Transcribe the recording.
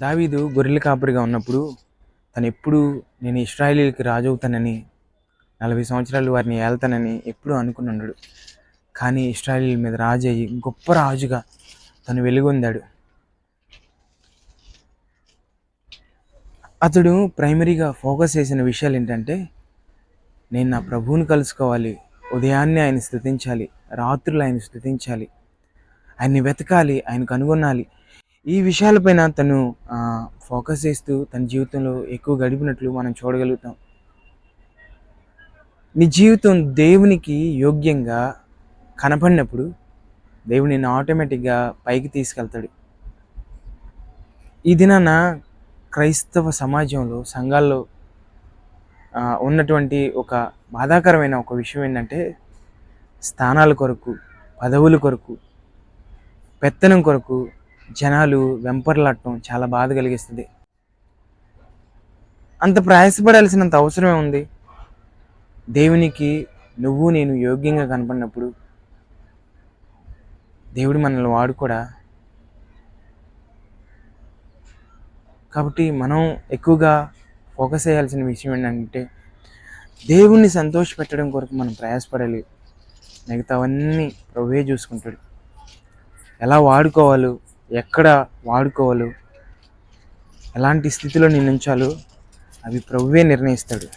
దావీదు గొర్రెల కాపరిగా ఉన్నప్పుడు తను ఎప్పుడు నేను ఇశ్రాయేలీయులకి రాజు అవుతానని 40 సంవత్సరాలు వారిని ఏళ్తానని ఎప్పుడూ అనుకున్నాడు. కానీ ఇశ్రాయేలీయుల మీద రాజు అయ్యి గొప్ప రాజుగా తను వెలుగొందాడు. అతడు ప్రైమరీగా ఫోకస్ చేసిన విషయాలు ఏంటంటే, నేను నా ప్రభువుని కలుసుకోవాలి, ఉదయాన్నే ఆయన స్తుతించాలి, రాత్రులు ఆయన స్తుతించాలి, ఆయన్ని వెతకాలి, ఆయన కనుగొనాలి. ఈ విషయాలపైన తను ఫోకస్ చేస్తూ తన జీవితంలో ఎక్కువ గడిపినట్లు మనం చూడగలుగుతాం. నీ జీవితం దేవునికి యోగ్యంగా కనపడినప్పుడు దేవుడు నిన్ను ఆటోమేటిక్గా పైకి తీసుకెళ్తాడు. ఈ దినాన క్రైస్తవ సమాజంలో సంఘాల్లో ఉన్నటువంటి ఒక బాధాకరమైన ఒక విషయం ఏంటంటే, స్థానాల కొరకు, పదవుల కొరకు, పెత్తనం కొరకు జనాలు వెంపర్లాడటం చాలా బాధ కలిగిస్తుంది. అంత ప్రయాసపడాల్సినంత అవసరమే ఉంది. దేవునికి నువ్వు నేను యోగ్యంగా కనపడినప్పుడు దేవుడు మనల్ని వాడుకోడా? కాబట్టి మనం ఎక్కువగా ఫోకస్ చేయాల్సిన విషయం ఏంటంటే, దేవుణ్ణి సంతోషపెట్టడం కొరకు మనం ప్రయాసపడాలి. మిగతావన్నీ ప్రభువే చూసుకుంటాడు. ఎలా వాడుకోవాలో, ఎక్కడ వాడుకోవాలో, ఎలాంటి స్థితిలో నిన్ను ఉంచాలో అవి ప్రభువే నిర్ణయిస్తాడు.